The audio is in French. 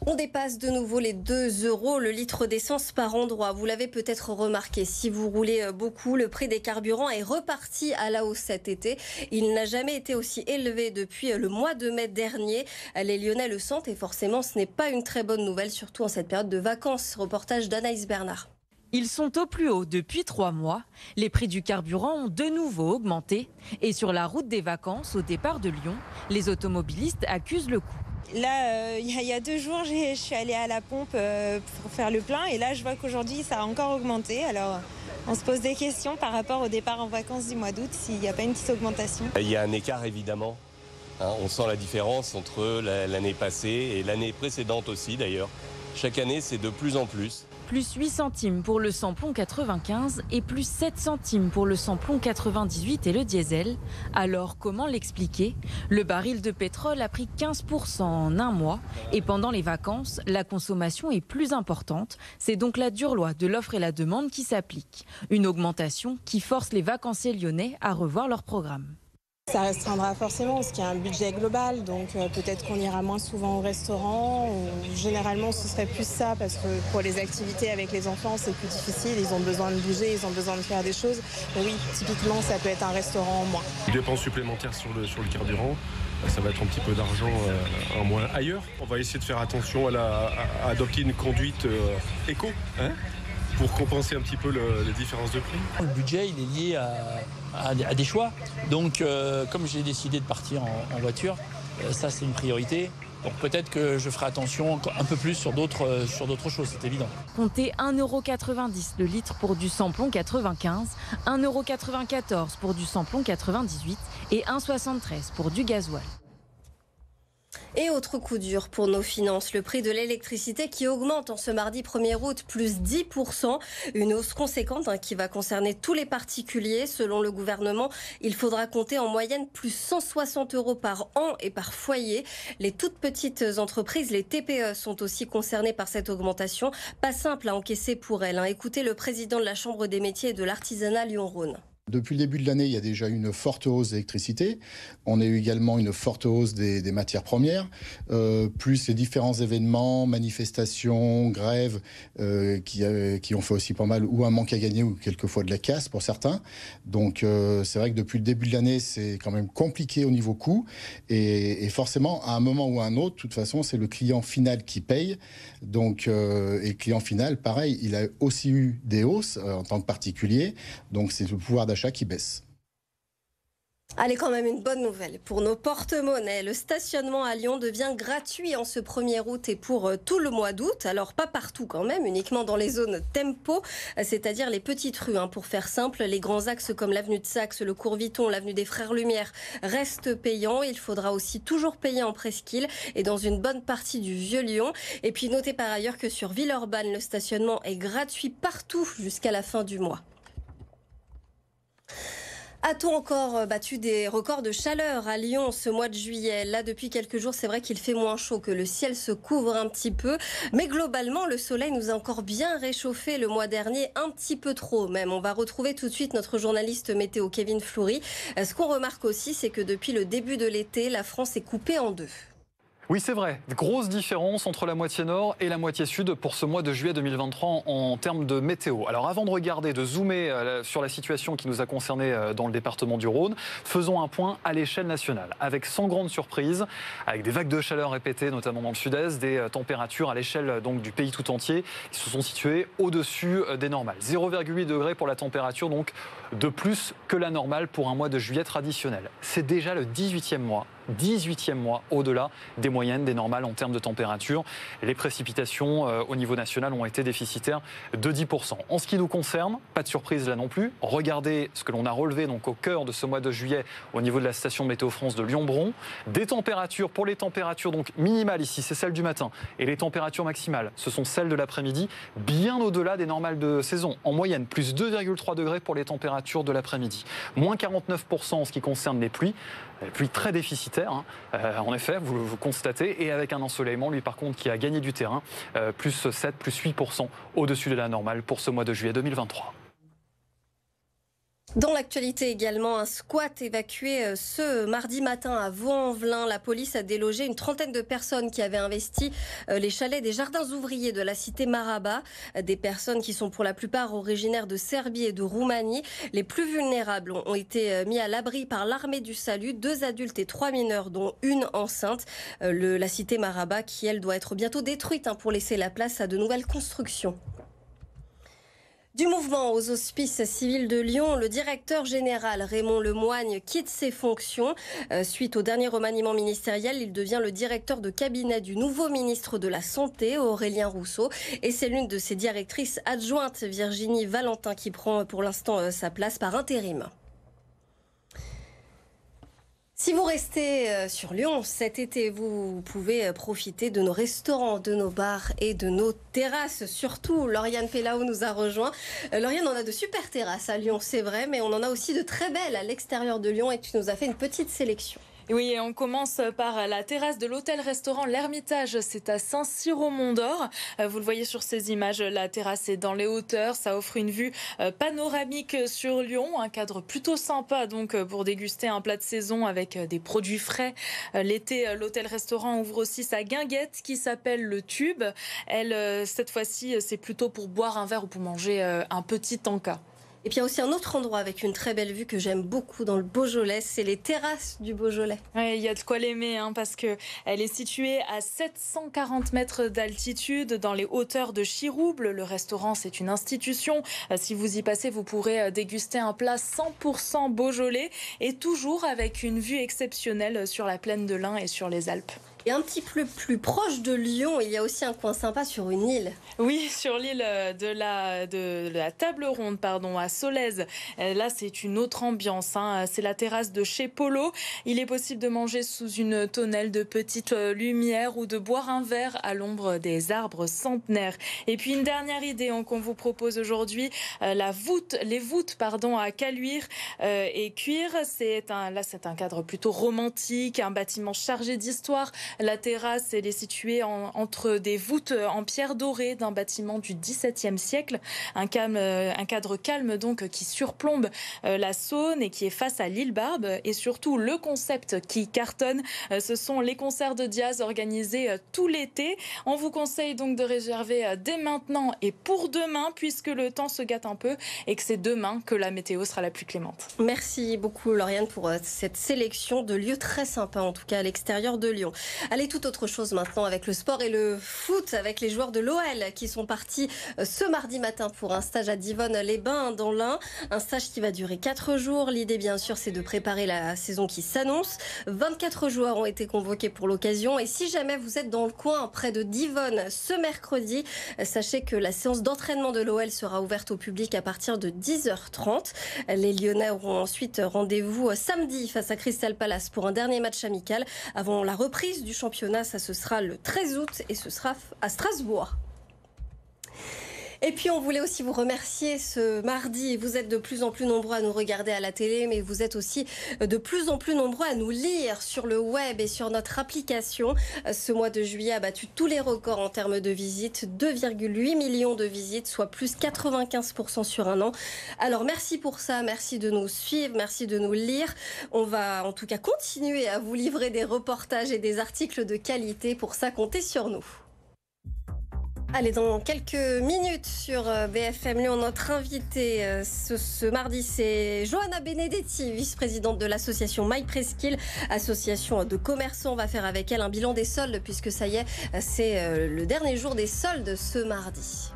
On dépasse de nouveau les 2 € le litre d'essence par endroit. Vous l'avez peut-être remarqué, si vous roulez beaucoup, le prix des carburants est reparti à la hausse cet été. Il n'a jamais été aussi élevé depuis le mois de mai dernier. Les Lyonnais le sentent et forcément ce n'est pas une très bonne nouvelle, surtout en cette période de vacances. Reportage d'Anaïs Bernard. Ils sont au plus haut depuis 3 mois. Les prix du carburant ont de nouveau augmenté. Et sur la route des vacances, au départ de Lyon, les automobilistes accusent le coup. Là, il y a 2 jours, je suis allée à la pompe pour faire le plein. Et là, je vois qu'aujourd'hui, ça a encore augmenté. Alors, on se pose des questions par rapport au départ en vacances du mois d'août, s'il n'y a pas une petite augmentation. Il y a un écart, évidemment. On sent la différence entre l'année passée et l'année précédente aussi, d'ailleurs. Chaque année, c'est de plus en plus. Plus 8 centimes pour le samplon 95 et plus 7 centimes pour le samplon 98 et le diesel. Alors comment l'expliquer? Le baril de pétrole a pris 15% en un mois et pendant les vacances, la consommation est plus importante. C'est donc la dure loi de l'offre et la demande qui s'applique. Une augmentation qui force les vacanciers lyonnais à revoir leur programme. Ça restreindra forcément parce qu'il y a un budget global, donc peut-être qu'on ira moins souvent au restaurant. Généralement, ce serait plus ça parce que pour les activités avec les enfants, c'est plus difficile. Ils ont besoin de bouger, ils ont besoin de faire des choses. Mais oui, typiquement, ça peut être un restaurant en moins. Dépenses supplémentaires sur le carburant, ça va être un petit peu d'argent en moins ailleurs. On va essayer de faire attention à adopter une conduite éco, pour compenser un petit peu les différences de prix. Le budget, il est lié à des choix. Donc, comme j'ai décidé de partir en voiture, ça, c'est une priorité. Donc, peut-être que je ferai attention un peu plus sur d'autres choses, c'est évident. Comptez 1,90 € le litre pour du samplon 95, 1,94 € pour du samplon 98 et 1,73 € pour du gasoil. Et autre coup dur pour nos finances, le prix de l'électricité qui augmente en ce mardi 1er août, plus 10%. Une hausse conséquente qui va concerner tous les particuliers. Selon le gouvernement, il faudra compter en moyenne plus 160 € par an et par foyer. Les toutes petites entreprises, les TPE, sont aussi concernées par cette augmentation. Pas simple à encaisser pour elles. Écoutez le président de la Chambre des métiers et de l'artisanat Lyon-Rhône. Depuis le début de l'année, il y a déjà eu une forte hausse d'électricité. On a eu également une forte hausse des matières premières, plus les différents événements, manifestations, grèves qui ont fait aussi pas mal, ou un manque à gagner, ou quelquefois de la casse pour certains. Donc c'est vrai que depuis le début de l'année, c'est quand même compliqué au niveau coût. Et forcément, à un moment ou à un autre, de toute façon, c'est le client final qui paye. Donc, et le client final, pareil, il a aussi eu des hausses en tant que particulier. Donc c'est le pouvoir d'achat qui baisse. Allez, quand même une bonne nouvelle pour nos porte-monnaies. Le stationnement à Lyon devient gratuit en ce 1er août et pour tout le mois d'août. Alors pas partout quand même, uniquement dans les zones tempo, c'est-à-dire les petites rues. Pour faire simple, les grands axes comme l'avenue de Saxe, le cours Viton, l'avenue des Frères Lumière restent payants. Il faudra aussi toujours payer en presqu'île et dans une bonne partie du Vieux-Lyon. Et puis notez par ailleurs que sur Villeurbanne, le stationnement est gratuit partout jusqu'à la fin du mois. A-t-on encore battu des records de chaleur à Lyon ce mois de juillet? Là, depuis quelques jours, c'est vrai qu'il fait moins chaud, que le ciel se couvre un petit peu. Mais globalement, le soleil nous a encore bien réchauffé le mois dernier, un petit peu trop même. On va retrouver tout de suite notre journaliste météo Kevin Fleury. Ce qu'on remarque aussi, c'est que depuis le début de l'été, la France est coupée en deux. Oui, c'est vrai. Grosse différence entre la moitié nord et la moitié sud pour ce mois de juillet 2023 en termes de météo. Alors avant de regarder, de zoomer sur la situation qui nous a concernés dans le département du Rhône, faisons un point à l'échelle nationale. Avec sans grande surprise, avec des vagues de chaleur répétées, notamment dans le sud-est, des températures à l'échelle donc du pays tout entier qui se sont situées au-dessus des normales. 0,8 degrés pour la température, donc de plus que la normale pour un mois de juillet traditionnel. C'est déjà le 18e mois au-delà des moyennes, des normales en termes de température. Les précipitations au niveau national ont été déficitaires de 10%. En ce qui nous concerne, pas de surprise là non plus. Regardez ce que l'on a relevé donc au cœur de ce mois de juillet au niveau de la station Météo France de Lyon-Bron. Des températures, pour les températures donc minimales ici, c'est celle du matin. Et les températures maximales, ce sont celles de l'après-midi, bien au-delà des normales de saison. En moyenne, plus 2,3 degrés pour les températures de l'après-midi. Moins 49% en ce qui concerne les pluies. Pluie très déficitaire, en effet, vous constatez, et avec un ensoleillement, lui par contre, qui a gagné du terrain, plus 7, plus 8% au-dessus de la normale pour ce mois de juillet 2023. Dans l'actualité également, un squat évacué ce mardi matin à Vaux-en-Velin. La police a délogé une trentaine de personnes qui avaient investi les chalets des jardins ouvriers de la cité Maraba. Des personnes qui sont pour la plupart originaires de Serbie et de Roumanie. Les plus vulnérables ont été mis à l'abri par l'armée du salut. 2 adultes et 3 mineurs, dont une enceinte. La cité Maraba qui, elle, doit être bientôt détruite pour laisser la place à de nouvelles constructions. Du mouvement aux hospices civils de Lyon, le directeur général Raymond Lemoigne quitte ses fonctions. Suite au dernier remaniement ministériel, il devient le directeur de cabinet du nouveau ministre de la Santé, Aurélien Rousseau. Et c'est l'une de ses directrices adjointes, Virginie Valentin, qui prend pour l'instant sa place par intérim. Si vous restez sur Lyon cet été, vous pouvez profiter de nos restaurants, de nos bars et de nos terrasses. Surtout, Lauriane Pellaud nous a rejoint. Lauriane, on a de super terrasses à Lyon, c'est vrai, mais on en a aussi de très belles à l'extérieur de Lyon et tu nous as fait une petite sélection. Oui, et on commence par la terrasse de l'hôtel-restaurant L'Ermitage. C'est à Saint-Cyr-au-Mont-d'Or. Vous le voyez sur ces images, la terrasse est dans les hauteurs. Ça offre une vue panoramique sur Lyon. Un cadre plutôt sympa donc pour déguster un plat de saison avec des produits frais. L'été, l'hôtel-restaurant ouvre aussi sa guinguette qui s'appelle le Tube. Elle, cette fois-ci, c'est plutôt pour boire un verre ou pour manger un petit encas. Et puis il y a aussi un autre endroit avec une très belle vue que j'aime beaucoup dans le Beaujolais, c'est les terrasses du Beaujolais. Oui, il y a de quoi l'aimer parce qu'elle est située à 740 mètres d'altitude dans les hauteurs de Chirouble. Le restaurant, c'est une institution. Si vous y passez, vous pourrez déguster un plat 100% Beaujolais et toujours avec une vue exceptionnelle sur la plaine de l'Ain et sur les Alpes. Et un petit peu plus proche de Lyon, il y a aussi un coin sympa sur une île. Oui, sur l'île de la Table Ronde, à Solèze. Là, c'est une autre ambiance. C'est la terrasse de chez Polo. Il est possible de manger sous une tonnelle de petite lumière ou de boire un verre à l'ombre des arbres centenaires. Et puis une dernière idée qu'on vous propose aujourd'hui, les voûtes à Caluire et Cuire. C'est un cadre plutôt romantique, un bâtiment chargé d'histoire. La terrasse, elle est située entre des voûtes en pierre dorée d'un bâtiment du XVIIe siècle. Un cadre calme donc qui surplombe la Saône et qui est face à l'île Barbe. Et surtout, le concept qui cartonne, ce sont les concerts de jazz organisés tout l'été. On vous conseille donc de réserver dès maintenant et pour demain, puisque le temps se gâte un peu et que c'est demain que la météo sera la plus clémente. Merci beaucoup Lauriane pour cette sélection de lieux très sympas, en tout cas à l'extérieur de Lyon. Allez, toute autre chose maintenant avec le sport et le foot, avec les joueurs de l'OL qui sont partis ce mardi matin pour un stage à Divonne-les-Bains dans l'Ain. Un stage qui va durer 4 jours. L'idée, bien sûr, c'est de préparer la saison qui s'annonce. 24 joueurs ont été convoqués pour l'occasion. Et si jamais vous êtes dans le coin, près de Divonne, ce mercredi, sachez que la séance d'entraînement de l'OL sera ouverte au public à partir de 10h30. Les Lyonnais auront ensuite rendez-vous samedi face à Crystal Palace pour un dernier match amical avant la reprise du championnat. Ça, ce sera le 13 août et ce sera à Strasbourg. Et puis on voulait aussi vous remercier ce mardi. Vous êtes de plus en plus nombreux à nous regarder à la télé, mais vous êtes aussi de plus en plus nombreux à nous lire sur le web et sur notre application. Ce mois de juillet a battu tous les records en termes de visites. 2,8 millions de visites, soit plus 95% sur un an. Alors merci pour ça, merci de nous suivre, merci de nous lire. On va en tout cas continuer à vous livrer des reportages et des articles de qualité. Pour ça, comptez sur nous. Allez, dans quelques minutes sur BFM Lyon, notre invitée ce mardi, c'est Johanna Benedetti, vice-présidente de l'association My Presqu'île, association de commerçants. On va faire avec elle un bilan des soldes puisque ça y est, c'est le dernier jour des soldes ce mardi.